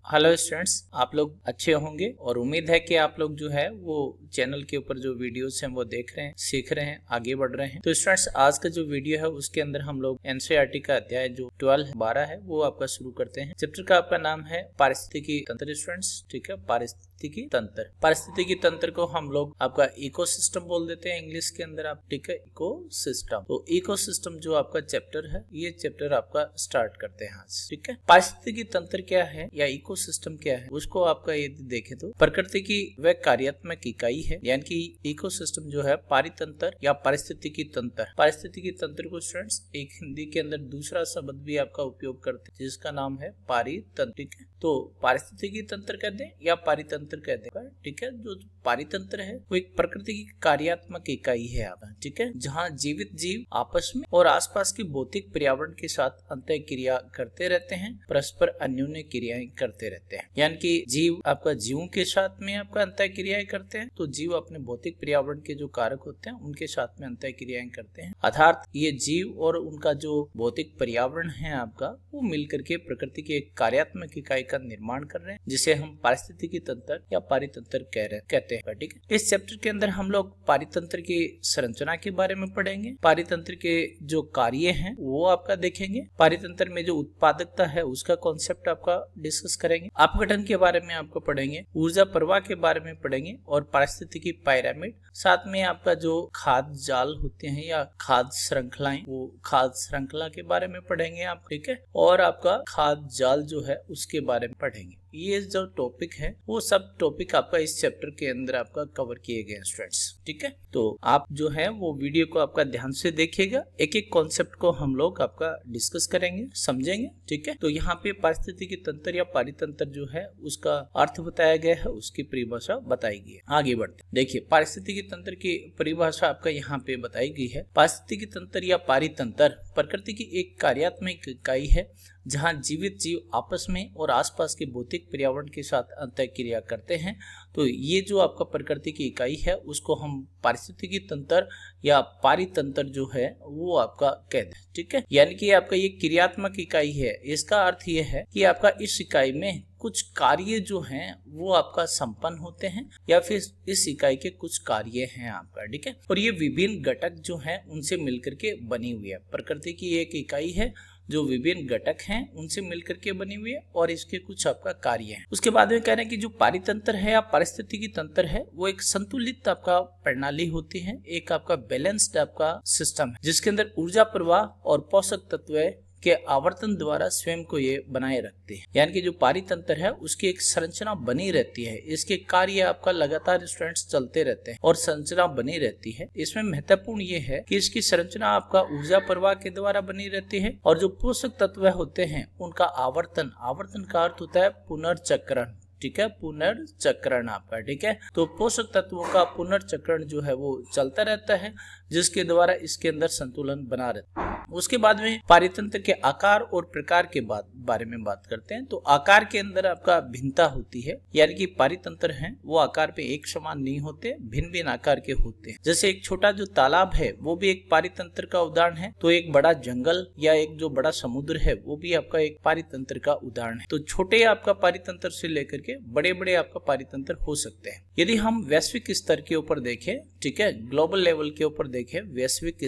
Hello students, आप लोग अच्छे होंगे और उम्मीद है कि आप लोग जो है वो चैनल के ऊपर जो वीडियोस हैं वो देख रहे हैं, सीख रहे हैं, आगे बढ़ रहे हैं। तो स्टूडेंट्स, आज का जो वीडियो है उसके अंदर हम लोग एनसीईआरटी का अध्याय जो 12 है वो आपका शुरू करते हैं। चैप्टर का आपका नाम है पारिस्थितिकी तंत्र। स्टूडेंट्स, ठीक है, पारिस्थितिकी तंत्र। पारिस्थितिकी तंत्र को हम लोग आपका इकोसिस्टम बोल देते हैं इंग्लिश के अंदर, आप ठीक है, इकोसिस्टम। तो इकोसिस्टम जो आपका चैप्टर है, ये चैप्टर आपका स्टार्ट करते हैं आज, ठीक है। पारिस्थितिकी तंत्र क्या है या इकोसिस्टम क्या है, उसको आपका यदि देखें तो प्रकृति की वह कार्यात्मक इकाई है, यानी कि इकोसिस्टम जो है पारितंत्र या पारिस्थितिकी तंत्र। पारिस्थितिकी तंत्र को स्टूडेंट्स एक हिंदी के अंदर दूसरा शब्द भी आपका उपयोग करते हैं जिसका नाम है पारितंत्र, ठीक है। तो पारिस्थितिकी तंत्र कहते हैं या पारितंत्र कहते हैं, ठीक है। जो पारितंत्र है वो एक प्रकृति की कार्यात्मक इकाई है आपका, ठीक है, जहाँ जीवित जीव आपस में और आसपास के भौतिक पर्यावरण के साथ अंतः क्रिया करते रहते हैं, परस्पर अन्योन्य क्रियाएं करते रहते हैं। यानी कि जीव आपका जीवों के साथ में आपका अंतः क्रियाएं करते हैं, तो जीव अपने भौतिक पर्यावरण के जो कारक होते हैं उनके साथ में अंतः क्रियाएं करते हैं। अर्थात ये जीव और उनका जो भौतिक पर्यावरण है आपका, वो मिलकर के प्रकृति की एक कार्यात्मक इकाई का निर्माण कर रहे हैं, जिसे हम पारिस्थितिकी तंत्र या पारितंत्र कहते हैं, ठीक है। इस चैप्टर के अंदर हम लोग पारितंत्र की संरचना के बारे में पढ़ेंगे, पारितंत्र के जो कार्य हैं वो आपका देखेंगे, पारितंत्र में जो उत्पादकता है उसका कॉन्सेप्ट आपका डिस्कस करेंगे, अपघटन के बारे में आपको पढ़ेंगे, ऊर्जा प्रवाह के बारे में पढ़ेंगे और पारिस्थितिकी पिरामिड, साथ में आपका जो खाद्य जाल होते हैं या खाद्य श्रृंखलाएं, वो खाद्य श्रृंखला के बारे में पढ़ेंगे आप, ठीक है। और आपका खाद्य जाल जो है उसके बारे में पढ़ेंगे। ये जो टॉपिक है वो सब टॉपिक आपका इस चैप्टर के अंदर आपका कवर किए गए स्टूडेंट्स, ठीक है। तो आप जो है वो वीडियो को आपका ध्यान से देखिएगा, एक एक कॉन्सेप्ट को हम लोग आपका डिस्कस करेंगे, समझेंगे, ठीक है। तो यहाँ पे पारिस्थितिकी तंत्र या पारितंत्र जो है उसका अर्थ बताया गया है, उसकी परिभाषा बताई गई है। आगे बढ़ते देखिए, पारिस्थितिकी तंत्र की परिभाषा आपका यहाँ पे बताई गई है। पारिस्थितिकी तंत्र या पारितंत्र प्रकृति की एक कार्यात्मक इकाई है जहाँ जीवित जीव आपस में और आसपास के भौतिक पर्यावरण के साथ अंतःक्रिया करते हैं। तो ये जो आपका प्रकृति की इकाई है उसको हम पारिस्थितिकी तंत्र या पारितंत्र जो है वो आपका कहते हैं, ठीक है। यानी कि आपका ये क्रियात्मक इकाई है। इसका अर्थ ये है कि आपका इस इकाई में कुछ कार्य जो हैं वो आपका संपन्न होते हैं या फिर इस इकाई के कुछ कार्य हैं आपका, ठीक है। और ये विभिन्न घटक जो हैं उनसे मिलकर के बनी हुई है। प्रकृति की एक इकाई है जो विभिन्न घटक हैं उनसे मिलकर के बनी हुई है और इसके कुछ आपका कार्य हैं। उसके बाद में कह रहे हैं कि जो पारितंत्र है या पारिस्थितिकी तंत्र है वो एक संतुलित आपका प्रणाली होती है, एक आपका बैलेंस्ड आपका सिस्टम है जिसके अंदर ऊर्जा प्रवाह और पोषक तत्व के आवर्तन द्वारा स्वयं को ये बनाए रखते हैं। यानी कि जो पारितंत्र है उसकी एक संरचना बनी रहती है, इसके कार्य आपका लगातार स्टूडेंट्स चलते रहते हैं और संरचना बनी रहती है। इसमें महत्वपूर्ण ये है कि इसकी संरचना आपका ऊर्जा प्रवाह के द्वारा बनी रहती है और जो पोषक तत्व होते हैं उनका आवर्तन का अर्थ होता है पुनर्चक्रण, ठीक है, पुनर्चक्रण आपका, ठीक है। तो पोषक तत्वों का पुनर्चक्रण जो है वो चलता रहता है जिसके द्वारा इसके अंदर संतुलन बना रहता है। उसके बाद में पारितंत्र के आकार और प्रकार के बारे में बात करते हैं। तो आकार के अंदर आपका भिन्नता होती है, यानी कि पारितंत्र हैं वो आकार पे एक समान नहीं होते, भिन्न भिन्न आकार के होते हैं। जैसे एक छोटा जो तालाब है वो भी एक पारितंत्र का उदाहरण है, तो एक बड़ा जंगल या एक जो बड़ा समुद्र है वो भी आपका एक पारितंत्र का उदाहरण है। तो छोटे आपका पारितंत्र से लेकर के बड़े बड़े आपका पारितंत्र हो सकते हैं। यदि हम वैश्विक स्तर के ऊपर देखें, ठीक है, ग्लोबल लेवल के ऊपर देखें, वैश्विक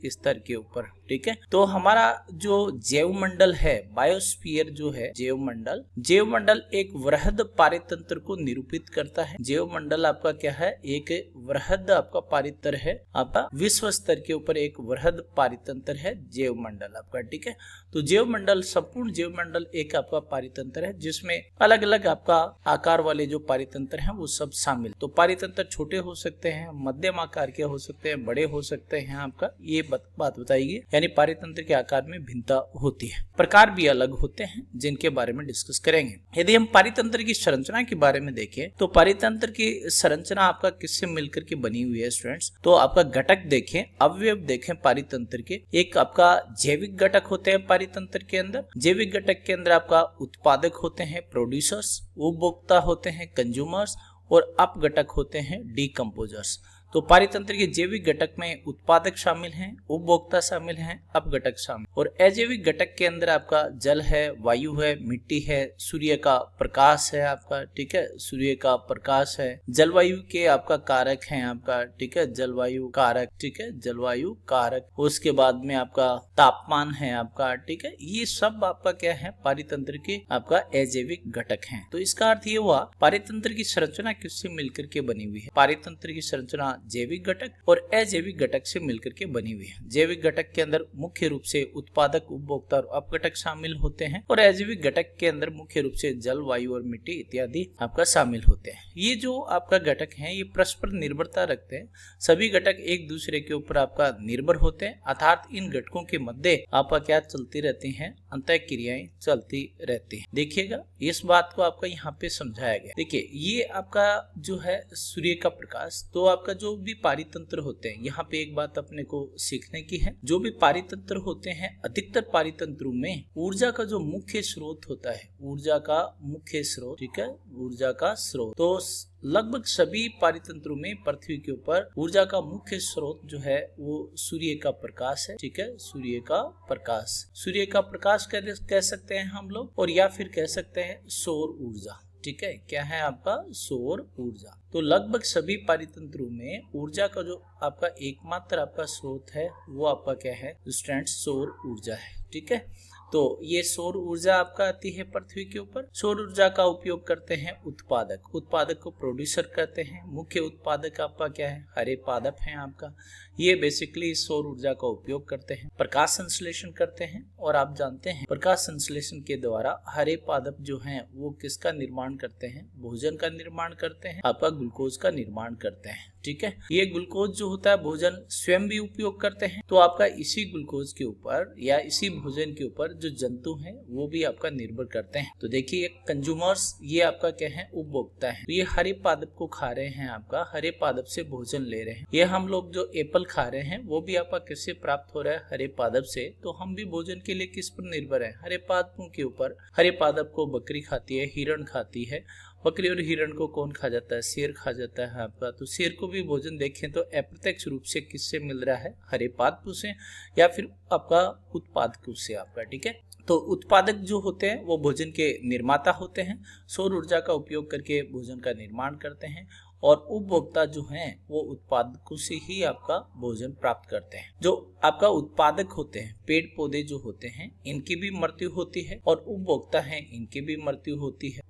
स्तर के ऊपर, ठीक है, तो हमारा जो जैवमंडल है, बायोस्फीयर जो है, जैवमंडल एक वृहद पारितंत्र को निरूपित करता है। जैवमंडल आपका क्या है, एक वृहद आपका पारितंत्र है, आपका विश्व स्तर के ऊपर एक वृहद पारितंत्र है जैवमंडल आपका, ठीक है। तो जैवमंडल, संपूर्ण जैवमंडल एक आपका पारितंत्र है जिसमें अलग अलग आपका आकार वाले जो पारितंत्र हैं वो सब शामिल। तो पारितंत्र छोटे हो सकते हैं, मध्यम आकार के हो सकते हैं, बड़े हो सकते हैं, आपका ये बात बताइए। यानी पारितंत्र के आकार में भिन्नता होती है, प्रकार भी अलग होते हैं जिनके बारे में डिस्कस करेंगे। यदि हम पारितंत्र की संरचना के बारे में देखें तो पारितंत्र की संरचना आपका किससे मिलकर के बनी हुई है स्टूडेंट्स। तो आपका घटक देखें, अवयव देखें पारितंत्र के, एक आपका जैविक घटक होते हैं पारितंत्र के अंदर। जैविक घटक के अंदर आपका उत्पादक होते हैं प्रोड्यूसर्स, उपभोक्ता होते हैं कंज्यूमर्स और अपघटक होते हैं डिकम्पोजर्स। तो पारितंत्र के जैविक घटक में उत्पादक शामिल हैं, उपभोक्ता शामिल हैं, अपघटक शामिल। और अजैविक घटक के अंदर आपका जल है, वायु है, मिट्टी है, सूर्य का प्रकाश है आपका, ठीक है, सूर्य का प्रकाश है, जलवायु के आपका कारक हैं आपका, ठीक है, जलवायु कारक, ठीक है, जलवायु कारक। उसके बाद में आपका तापमान है आपका, ठीक है, ये सब आपका क्या है, पारितंत्र के आपका अजैविक घटक हैं। तो इसका अर्थ ये हुआ पारितंत्र की संरचना किससे मिलकर के बनी हुई है? पारितंत्र की संरचना जैविक घटक और अजैविक घटक से मिलकर के बनी हुई है। जैविक घटक के अंदर मुख्य रूप से उत्पादक, उपभोक्ता और अपघटक शामिल होते हैं और अजैविक घटक के अंदर मुख्य रूप से जल, वायु और मिट्टी इत्यादि आपका शामिल होते हैं। ये जो आपका घटक है ये परस्पर निर्भरता रखते हैं। सभी घटक एक दूसरे के ऊपर आपका निर्भर होते हैं, अर्थात इन घटकों के मध्य आपका क्या चलती रहती हैं, अंतः क्रियाएं चलती रहती हैं। देखिएगा इस बात को आपका यहाँ पे समझाया गया। देखिए ये आपका जो है सूर्य का प्रकाश, तो आपका जो भी पारितंत्र होते हैं, यहाँ पे एक बात अपने को सीखने की है। जो भी पारितंत्र होते हैं, अधिकतर पारितंत्रों में ऊर्जा का जो मुख्य स्रोत होता है, ऊर्जा का मुख्य स्रोत, ठीक है, ऊर्जा का स्रोत, तो लगभग सभी पारितंत्रों में पृथ्वी के ऊपर ऊर्जा का मुख्य स्रोत जो है वो सूर्य का प्रकाश है, ठीक है, सूर्य का प्रकाश। सूर्य का प्रकाश कह सकते हैं हम लोग, और या फिर कह सकते हैं सौर ऊर्जा, ठीक है, क्या है आपका सौर ऊर्जा। तो लगभग सभी पारितंत्रों में ऊर्जा का जो आपका एकमात्र आपका स्रोत है वो आपका क्या है स्टूडेंट्स, सौर ऊर्जा है, ठीक है। तो ये सौर ऊर्जा आपका आती है पृथ्वी के ऊपर। सौर ऊर्जा का उपयोग करते हैं उत्पादक, उत्पादक को प्रोड्यूसर करते हैं। मुख्य उत्पादक आपका क्या है, हरे पादप है आपका, ये बेसिकली सौर ऊर्जा का उपयोग करते हैं। प्रकाश संश्लेषण करते हैं, और आप जानते हैं प्रकाश संश्लेषण के द्वारा हरे पादप जो हैं वो किसका निर्माण करते हैं, भोजन का निर्माण करते हैं, आपका ग्लूकोज का निर्माण करते हैं, ठीक है। ये ग्लूकोज जो होता है भोजन स्वयं भी उपयोग करते हैं, तो आपका इसी ग्लूकोज के ऊपर या इसी भोजन के ऊपर जो जंतु हैं वो भी आपका निर्भर करते हैं। तो देखिए कंज्यूमर्स ये आपका क्या है, उपभोक्ता है। तो ये हरे पादप को खा रहे हैं, आपका हरे पादप से भोजन ले रहे हैं। ये हम लोग जो एप्पल खा रहे हैं वो भी आपका किससे प्राप्त हो रहा है, हरे पादप से। तो हम भी भोजन के लिए किस पर निर्भर है, हरे पादपों के ऊपर। हरे पादप को बकरी खाती है, हिरण खाती है। बकरी और हिरण को कौन खा जाता है, शेर खा जाता है आपका। तो शेर को भी भोजन देखें तो अप्रत्यक्ष रूप से किससे मिल रहा है, हरे पादपों से या फिर आपका उत्पादकों से आपका, ठीक है। तो उत्पादक जो होते हैं वो भोजन के निर्माता होते हैं, सौर ऊर्जा का उपयोग करके भोजन का निर्माण करते हैं, और उपभोक्ता जो हैं वो उत्पादकों से ही आपका भोजन प्राप्त करते हैं। जो आपका उत्पादक होते हैं, पेड़ पौधे जो होते हैं इनकी भी मृत्यु होती है, और उपभोक्ता हैं इनकी भी मृत्यु होती है।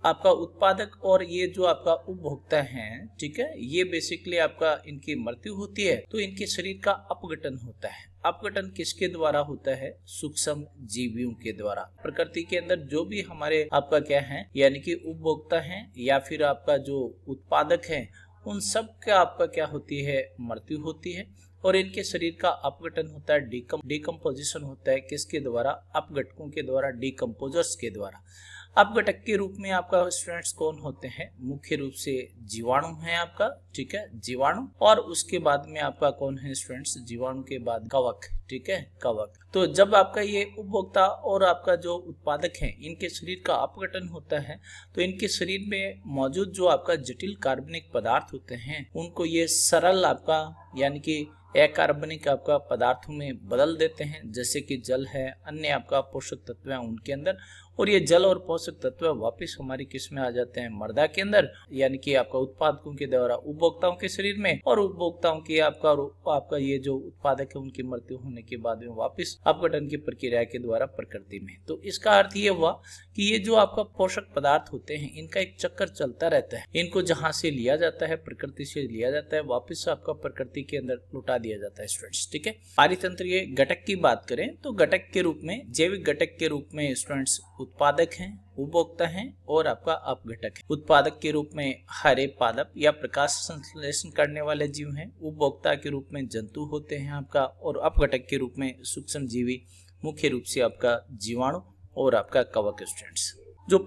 आपका उत्पादक और ये जो आपका उपभोक्ता हैं, ठीक है, ये बेसिकली आपका इनकी मृत्यु होती है तो इनके शरीर का अपघटन होता है। अपघटन किसके द्वारा होता है, सूक्ष्म जीवियों के द्वारा। प्रकृति के अंदर जो भी हमारे आपका क्या है, यानी कि उपभोक्ता हैं या फिर आपका जो उत्पादक है, उन सब का आपका क्या होती है, मृत्यु होती है, और इनके शरीर का अपघटन होता है, डिकम्पोजिशन होता है। किसके द्वारा, अपघटकों के द्वारा, डिकम्पोजर्स के द्वारा। अपघटक के रूप में आपका स्टूडेंट्स कौन होते हैं, मुख्य रूप से जीवाणु है आपका, ठीक है, जीवाणु। और उसके बाद में आपका कौन है स्टूडेंट्स, जीवाणु के बाद कवक, ठीक है, कवक। तो जब आपका ये उपभोक्ता और आपका जो उत्पादक है इनके शरीर का अपघटन होता है तो इनके शरीर में मौजूद जो आपका जटिल कार्बनिक पदार्थ होते हैं उनको ये सरल आपका यानी कि अकार्बनिक आपका पदार्थों में बदल देते हैं, जैसे कि जल है, अन्य आपका पोषक तत्व है उनके अंदर। और ये जल और पोषक तत्व वापस हमारी किस में आ जाते हैं, मृदा के अंदर, यानी कि आपका उत्पादकों के द्वारा उपभोक्ताओं के शरीर में, और उपभोक्ताओं की आपका ये जो उत्पादक है उनकी मृत्यु होने के बाद में वापस अपघटन की प्रक्रिया के द्वारा प्रकृति में। तो इसका अर्थ ये हुआ कि ये जो आपका पोषक पदार्थ होते हैं इनका एक चक्कर चलता रहता है। इनको जहां से लिया जाता है, प्रकृति से लिया जाता है, वापस आपका प्रकृति के अंदर लौटा दिया जाता है स्टूडेंट्स, ठीक है। पारितंत्रीय घटक की बात करें तो घटक के रूप में, जैविक घटक के रूप में स्टूडेंट्स उत्पादक हैं, उपभोक्ता हैं और आपका अपघटक है। उत्पादक के रूप में हरे पादप या प्रकाश संश्लेषण करने वाले जीव हैं, उपभोक्ता के रूप में जंतु होते हैं आपका, और अपघटक के रूप में सूक्ष्म जीवी, मुख्य रूप से आपका जीवाणु और आपका कवक स्टूडेंट्स। जो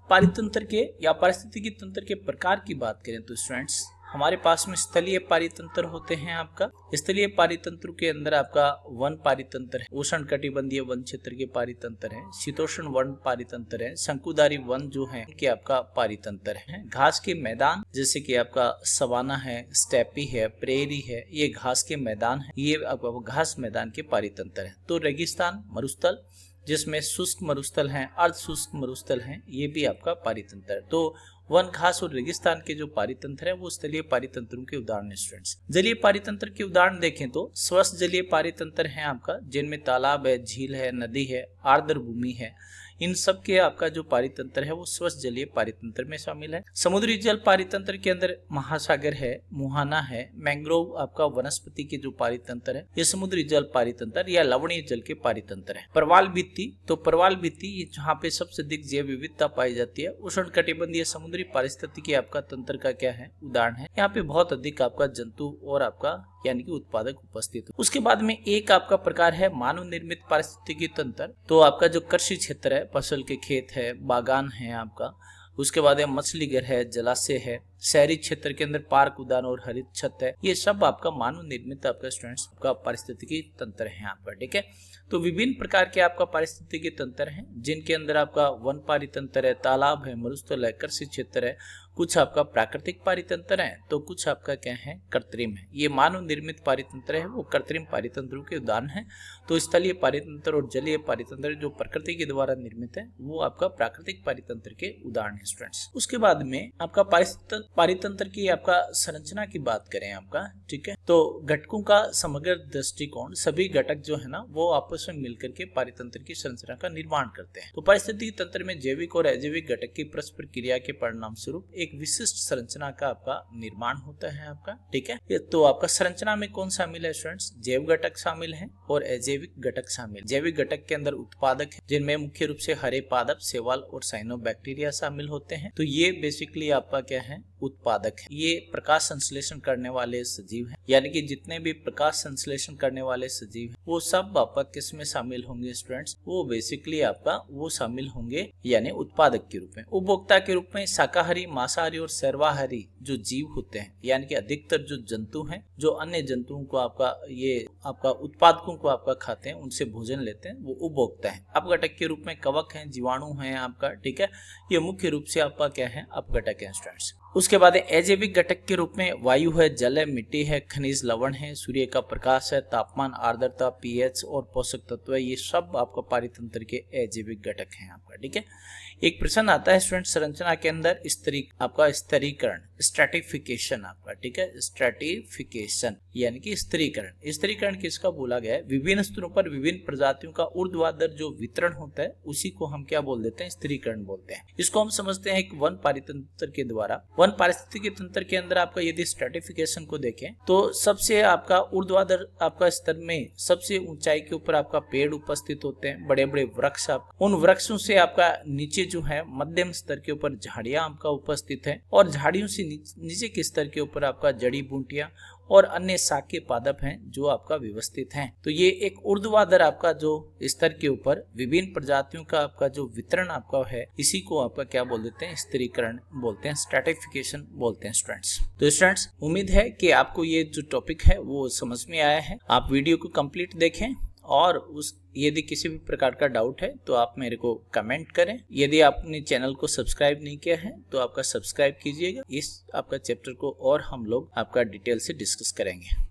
पारितंत्र के या पारिस्थितिकी तंत्र के प्रकार की बात करें तो स्टूडेंट्स हमारे पास में स्थलीय पारितंत्र होते हैं। आपका स्थलीय पारितंत्र के अंदर आपका वन पारितंत्र है, उष्ण कटिबंधीय वन क्षेत्र के पारितंत्र है, शीतोष्ण वन पारितंत्र है, शंकुधारी वन जो है कि आपका पारितंत्र है। घास के मैदान जैसे कि आपका सवाना है, स्टेपी है, प्रेरी है, ये घास के मैदान है, ये आपका घास मैदान के पारितंत्र है। तो रेगिस्तान मरुस्थल जिसमें शुष्क मरुस्थल हैं, अर्ध शुष्क मरुस्थल हैं, ये भी आपका पारितंत्र है। तो वन, घास और रेगिस्तान के जो पारितंत्र है वो स्थलीय पारितंत्रों के उदाहरण है। स्टूडेंट्स, जलीय पारितंत्र के उदाहरण देखें तो स्वस्थ जलीय पारितंत्र है आपका, जिनमें तालाब है, झील है, नदी है, आर्द्र भूमि है, इन सब के आपका जो पारितंत्र है वो स्वस्थ जलीय पारितंत्र में शामिल है। समुद्री जल पारितंत्र के अंदर महासागर है, मुहाना है, मैंग्रोव आपका वनस्पति के जो पारितंत्र है ये समुद्री जल पारितंत्र या लवणीय जल के पारितंत्र है। प्रवाल भित्ति, तो प्रवाल भित्ति जहाँ पे सबसे अधिक जैव विविधता पाई जाती है, उष्ण कटिबंधीय समुद्री पारिस्थितिकी आपका तंत्र का क्या है उदाहरण है। यहाँ पे बहुत अधिक आपका जंतु और आपका यानी कि उत्पादक उपस्थित हो। उसके बाद में एक आपका प्रकार है मानव निर्मित पारिस्थितिकी तंत्र। तो आपका जो कृषि क्षेत्र है, फसल के खेत है, बागान है आपका, उसके बाद मछली घर है, जलाशय है, शहरी क्षेत्र के अंदर पार्क, उद्यान और हरित छत है, ये सब आपका मानव निर्मित आपका स्टूडेंट्स का पारिस्थितिकी तंत्र है आपका। ठीक है, तो विभिन्न प्रकार के आपका पारिस्थितिकी तंत्र हैं जिनके अंदर आपका वन पारितंत्र है, तालाब है, मरुस्थल है, कृषि क्षेत्र है, कुछ आपका प्राकृतिक पारितंत्र है, तो कुछ आपका क्या है कृत्रिम है। ये मानव निर्मित पारितंत्र है वो कृत्रिम पारितंत्रों के उदाहरण है। तो स्थलीय पारितंत्र और जलीय पारितंत्र जो प्रकृति के द्वारा निर्मित है वो आपका प्राकृतिक पारितंत्र के उदाहरण है स्टूडेंट्स। उसके बाद में आपका पारितंत्र की आपका संरचना की बात करें आपका, ठीक है, तो घटकों का समग्र दृष्टिकोण, सभी घटक जो है ना वो आपस में मिलकर के पारितंत्र की संरचना का निर्माण करते हैं। तो पारिस्थितिकी तंत्र में जैविक और अजैविक घटक की परस्पर क्रिया के परिणाम स्वरूप एक विशिष्ट संरचना का आपका निर्माण होता है आपका। ठीक है, तो आपका संरचना में कौन शामिल है स्टूडेंट्स? जैव घटक शामिल है और अजैविक घटक शामिल। जैविक घटक के अंदर उत्पादक है जिनमें मुख्य रूप से हरे पादप, शैवाल और साइनोबैक्टीरिया शामिल होते हैं। तो ये बेसिकली आपका क्या है उत्पादक है। ये प्रकाश संश्लेषण करने वाले सजीव हैं, यानी कि जितने भी प्रकाश संश्लेषण करने वाले सजीव हैं वो सब आपका किस में शामिल होंगे स्टूडेंट्स? वो बेसिकली आपका वो शामिल होंगे यानी उत्पादक के रूप में। उपभोक्ता के रूप में शाकाहारी, मांसाहारी और सर्वाहारी जो जीव होते हैं, यानी कि अधिकतर जो जंतु हैं जो अन्य जंतुओं को आपका ये आपका उत्पादकों को आपका खाते हैं, उनसे भोजन लेते हैं, वो उपभोक्ता है। अपघटक के रूप में कवक हैं, जीवाणु हैं आपका। ठीक है, ये मुख्य रूप से आपका क्या है अपघटक है स्टूडेंट्स। उसके बाद अजैविक घटक के रूप में वायु है, जल है, मिट्टी है, खनिज लवण है, सूर्य का प्रकाश है, तापमान, आर्द्रता, पीएच और पोषक तत्व है, ये सब आपका पारितंत्र के अजैविक घटक हैं आपका। ठीक है, एक प्रश्न आता है स्टूडेंट संरचना के अंदर आपका स्तरीकरण, स्ट्रैटिफिकेशन आपका। ठीक है, स्ट्रैटिफिकेशन यानी कि स्तरीकरण। स्तरीकरण किसका बोला गया है? विभिन्न स्तरों पर विभिन्न प्रजातियों का ऊर्ध्वाधर जो वितरण होता है उसी को हम क्या बोल देते हैं? स्तरीकरण बोलते हैं। इसको हम समझते हैं एक वन पारितंत्र के द्वारा। वन पारिस्थितिकी तंत्र के अंदर आपका यदि स्ट्रैटिफिकेशन को देखें तो सबसे आपका ऊर्ध्वाधर आपका स्तर में सबसे ऊंचाई के ऊपर आपका पेड़ उपस्थित होते हैं, बड़े बड़े वृक्ष। उन वृक्षों से आपका नीचे जो है मध्यम स्तर के ऊपर झाड़ियां आपका उपस्थित है और झाड़ियों से नीचे के स्तर के ऊपर आपका जड़ी बूटियां और अन्य शाकीय पादप हैं जो आपका व्यवस्थित हैं। तो ये एक ऊर्ध्वाधर आपका जो स्तर के ऊपर विभिन्न प्रजातियों का आपका जो वितरण आपका है, इसी को आपका क्या बोल देते हैं? स्तरीकरण बोलते हैं, स्ट्रैटिफिकेशन बोलते हैं स्टूडेंट्स। तो स्टूडेंट्स, उम्मीद है कि आपको ये जो टॉपिक है वो समझ में आया है। आप वीडियो को कंप्लीट देखें और यदि किसी भी प्रकार का डाउट है तो आप मेरे को कमेंट करें। यदि आपने चैनल को सब्सक्राइब नहीं किया है तो आपका सब्सक्राइब कीजिएगा। इस आपका चैप्टर को और हम लोग आपका डिटेल से डिस्कस करेंगे।